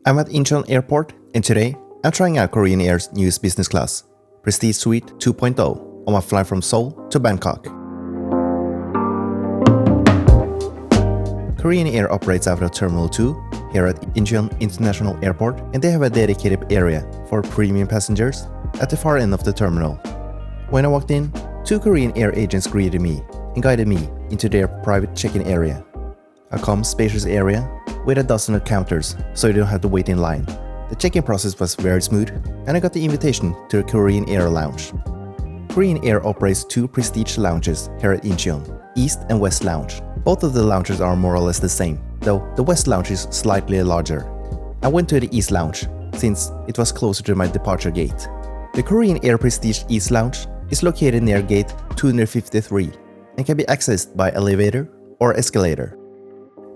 I'm at Incheon Airport, and today I'm trying out Korean Air's newest business class, Prestige Suite 2.0, on my flight from Seoul to Bangkok. Korean Air operates out of Terminal 2 here at Incheon International Airport, and they have a dedicated area for premium passengers at the far end of the terminal. When I walked in, two Korean Air agents greeted me and guided me into their private check-in area. A calm, spacious area with a dozen of counters, so you don't have to wait in line. The check-in process was very smooth, and I got the invitation to the Korean Air Lounge. Korean Air operates two prestige lounges here at Incheon, East and West Lounge. Both of the lounges are more or less the same, though the West Lounge is slightly larger. I went to the East Lounge, since it was closer to my departure gate. The Korean Air Prestige East Lounge is located near gate 253 and can be accessed by elevator or escalator.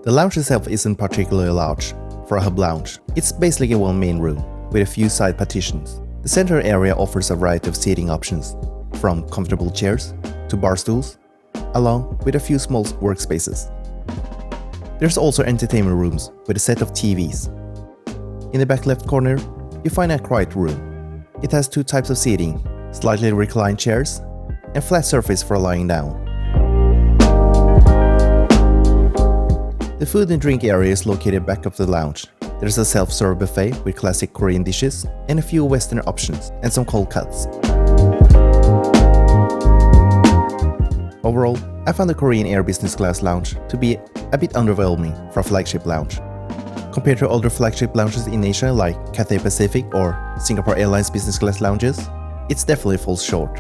The lounge itself isn't particularly large for a hub lounge. It's basically one main room with a few side partitions. The center area offers a variety of seating options, from comfortable chairs to bar stools, along with a few small workspaces. There's also entertainment rooms with a set of TVs. In the back left corner, you find a quiet room. It has two types of seating, slightly reclined chairs and flat surface for lying down. The food and drink area is located back of the lounge. There's a self-serve buffet with classic Korean dishes and a few Western options and some cold cuts. Overall, I found the Korean Air Business Class Lounge to be a bit underwhelming for a flagship lounge. Compared to other flagship lounges in Asia like Cathay Pacific or Singapore Airlines Business Class lounges, it definitely falls short.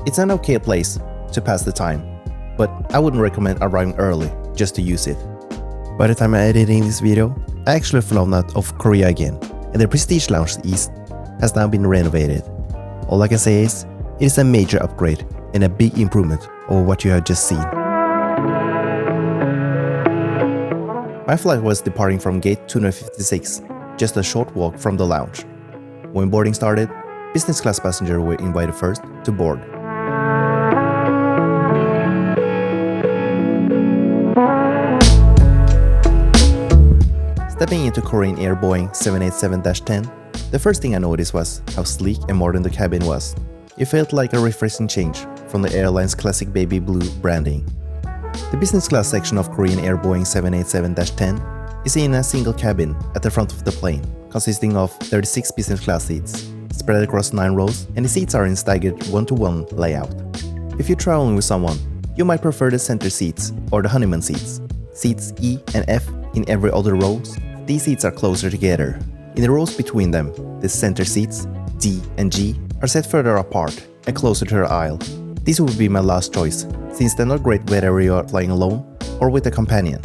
It's an okay place to pass the time, but I wouldn't recommend arriving early just to use it. By the time I'm editing this video, I actually flown out of Korea again, and the Prestige Lounge East has now been renovated. All I can say is, it is a major upgrade and a big improvement over what you have just seen. My flight was departing from gate 256, just a short walk from the lounge. When boarding started, business class passengers were invited first to board. Stepping into Korean Air Boeing 787-10, the first thing I noticed was how sleek and modern the cabin was. It felt like a refreshing change from the airline's classic baby blue branding. The business class section of Korean Air Boeing 787-10 is in a single cabin at the front of the plane, consisting of 36 business class seats, spread across 9 rows, and the seats are in staggered 1-to-1 layout. If you're traveling with someone, you might prefer the center seats or the honeymoon seats. Seats E and F in every other rows. These seats are closer together. In the rows between them, the center seats, D and G, are set further apart and closer to the aisle. These would be my last choice, since they're not great whether you are flying alone or with a companion.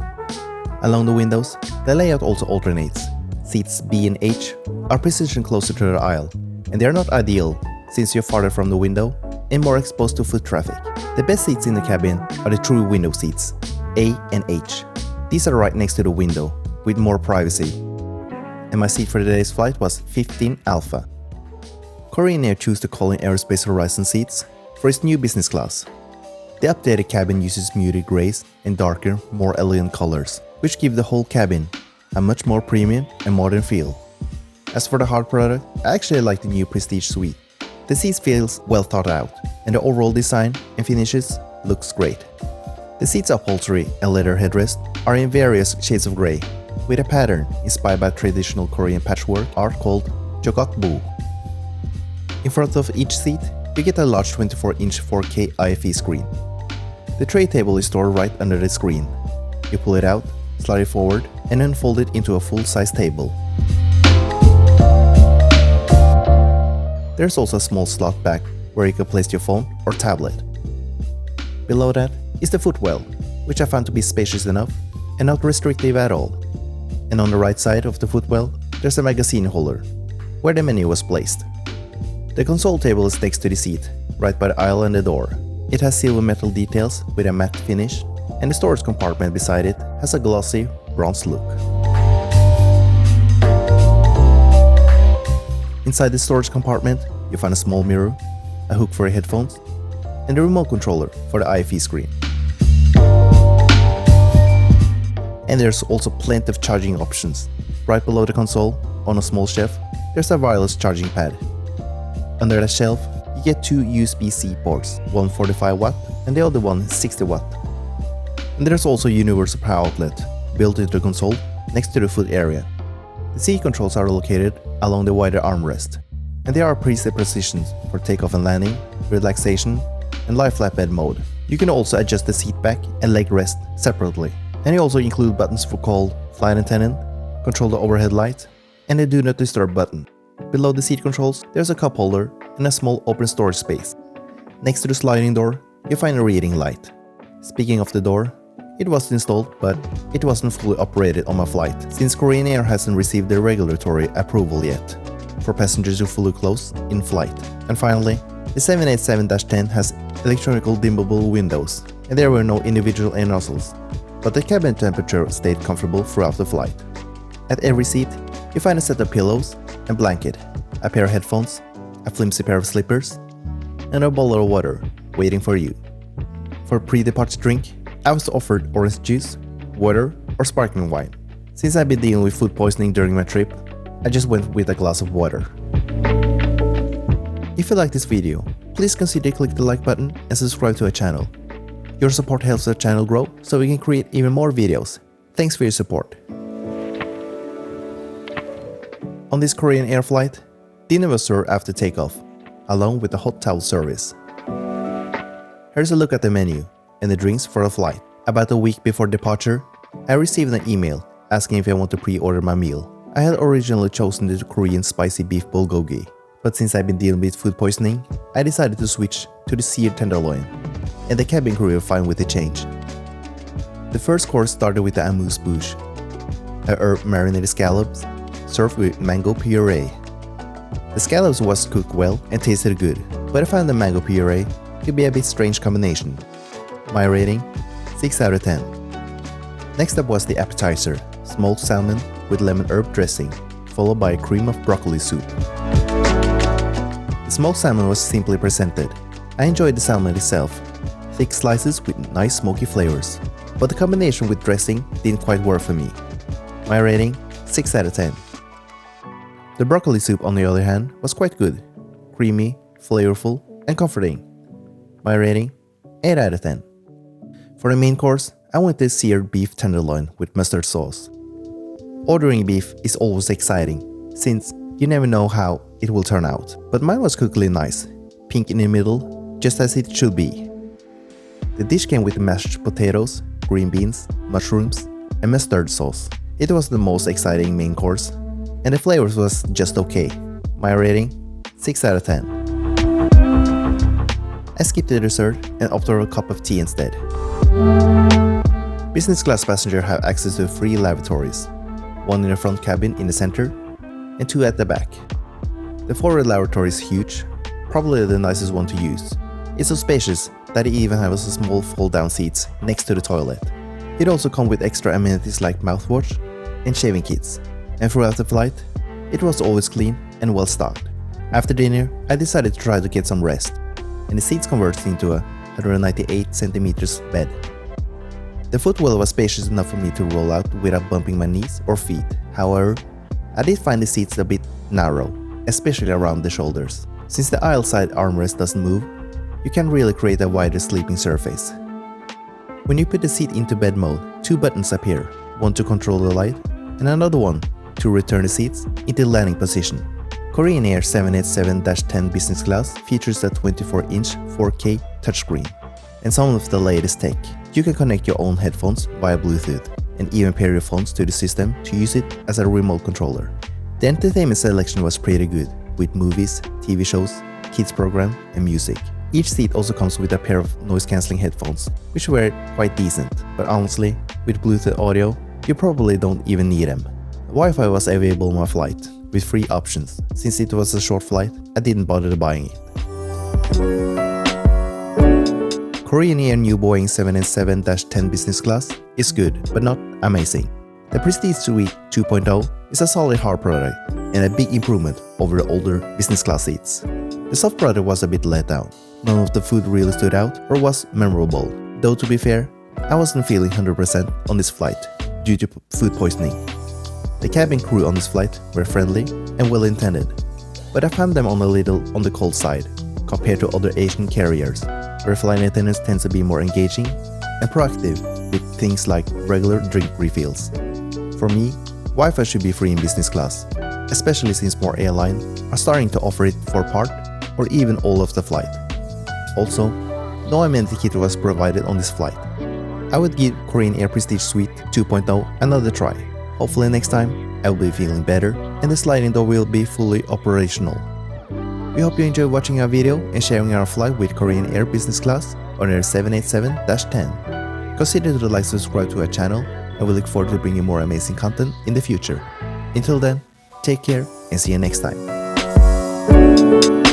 Along the windows, the layout also alternates. Seats B and H are positioned closer to the aisle, and they are not ideal since you're farther from the window and more exposed to foot traffic. The best seats in the cabin are the true window seats, A and H. These are right next to the window, with more privacy. And my seat for today's flight was 15 Alpha. Korean Air chose the Collin Aerospace Horizon seats for its new business class. The updated cabin uses muted grays and darker, more elegant colors, which give the whole cabin a much more premium and modern feel. As for the hard product, I actually like the new Prestige Suite. The seats feels well thought out, and the overall design and finishes looks great. The seat's upholstery and leather headrest are in various shades of grey, with a pattern inspired by traditional Korean patchwork art called jogokbu. In front of each seat, you get a large 24-inch 4K IFE screen. The tray table is stored right under the screen. You pull it out, slide it forward, and unfold it into a full-size table. There's also a small slot back where you can place your phone or tablet. Below that is the footwell, which I found to be spacious enough and not restrictive at all. And on the right side of the footwell, there's a magazine holder, where the menu was placed. The console table is next to the seat, right by the aisle and the door. It has silver metal details with a matte finish, and the storage compartment beside it has a glossy, bronze look. Inside the storage compartment, you find a small mirror, a hook for your headphones, and the remote controller for the IFE screen. And there's also plenty of charging options, Right below the console, on a small shelf, there's a wireless charging pad. Under that shelf, you get two USB-C ports, one 45 watt and the other one 60 watt. And there's also a universal power outlet built into the console next to the foot area. The seat controls are located along the wider armrest, and there are preset positions for takeoff and landing, relaxation, and lie flat bed mode. You can also adjust the seat back and leg rest separately. And you also include buttons for call, flight attendant, control the overhead light, and the do not disturb button. Below the seat controls, there's a cup holder and a small open storage space. Next to the sliding door, you find a reading light. Speaking of the door, it was installed, but it wasn't fully operated on my flight, since Korean Air hasn't received the regulatory approval yet for passengers who fully close in flight. And finally, the 787-10 has electronical dimmable windows, and there were no individual air nozzles, but the cabin temperature stayed comfortable throughout the flight. At every seat, you find a set of pillows and blanket, a pair of headphones, a flimsy pair of slippers, and a bottle of water waiting for you. For pre-departure drink, I was offered orange juice, water, or sparkling wine. Since I've been dealing with food poisoning during my trip, I just went with a glass of water. If you like this video, please consider clicking the like button and subscribe to our channel. Your support helps our channel grow so we can create even more videos. Thanks for your support. On this Korean Air flight, dinner was served after takeoff, along with the hot towel service. Here's a look at the menu and the drinks for the flight. About a week before departure, I received an email asking if I want to pre-order my meal. I had originally chosen the Korean spicy beef bulgogi, but since I've been dealing with food poisoning, I decided to switch to the seared tenderloin, and the cabin crew were fine with the change. The first course started with the amuse-bouche, a herb marinated scallops served with mango puree. The scallops was cooked well and tasted good, but I found the mango puree to be a bit strange combination. My rating, 6 out of 10. Next up was the appetizer, smoked salmon with lemon herb dressing, followed by a cream of broccoli soup. The smoked salmon was simply presented. I enjoyed the salmon itself, thick slices with nice smoky flavors, but the combination with dressing didn't quite work for me. My rating, 6 out of 10. The broccoli soup, on the other hand, was quite good, creamy, flavorful, and comforting. My rating, 8 out of 10. For the main course, I went the seared beef tenderloin with mustard sauce. Ordering beef is always exciting, since you never know how it will turn out, but mine was cooked really nice, pink in the middle, just as it should be. The dish came with mashed potatoes, green beans, mushrooms, and mustard sauce. It was the most exciting main course, and the flavors was just okay. My rating, 6 out of 10. I skipped the dessert and opted for a cup of tea instead. Business class passengers have access to 3 lavatories, one in the front cabin in the center, and 2 at the back. The forward lavatory is huge, probably the nicest one to use. It's so spacious that it even has small fold-down seats next to the toilet. It also comes with extra amenities like mouthwash and shaving kits, and throughout the flight, it was always clean and well stocked. After dinner, I decided to try to get some rest, and the seats converted into a 198 cm bed. The footwell was spacious enough for me to roll out without bumping my knees or feet. However, I did find the seats a bit narrow, especially around the shoulders. Since the aisle side armrest doesn't move, you can really create a wider sleeping surface. When you put the seat into bed mode, 2 buttons appear, one to control the light and another one to return the seats into landing position. Korean Air 787-10 business class features a 24-inch 4K touchscreen and some of the latest tech. You can connect your own headphones via Bluetooth and even pair your phones to the system to use it as a remote controller. The entertainment selection was pretty good, with movies, TV shows, kids program, and music. Each seat also comes with a pair of noise-cancelling headphones, which were quite decent, but honestly, with Bluetooth audio, you probably don't even need them. Wi-Fi was available on my flight, with 3 options. Since it was a short flight, I didn't bother buying it. Korean Air new Boeing 787-10 business class is good, but not amazing. The Prestige Suite 2.0 is a solid hard product and a big improvement over the older business class seats. The soft product was a bit let down. None of the food really stood out or was memorable, though to be fair, I wasn't feeling 100% on this flight due to food poisoning. The cabin crew on this flight were friendly and well-intended, but I found them on a little on the cold side compared to other Asian carriers, where flight attendants tend to be more engaging and proactive with things like regular drink refills. For me, Wi-Fi should be free in business class, especially since more airlines are starting to offer it for part or even all of the flight. Also, no amenity kit was provided on this flight. I would give Korean Air Prestige Suite 2.0 another try. Hopefully next time I will be feeling better and the sliding door will be fully operational. We hope you enjoyed watching our video and sharing our flight with Korean Air Business Class on Air 787-10. Consider to like, subscribe to our channel, and we look forward to bringing more amazing content in the future. Until then, take care and see you next time.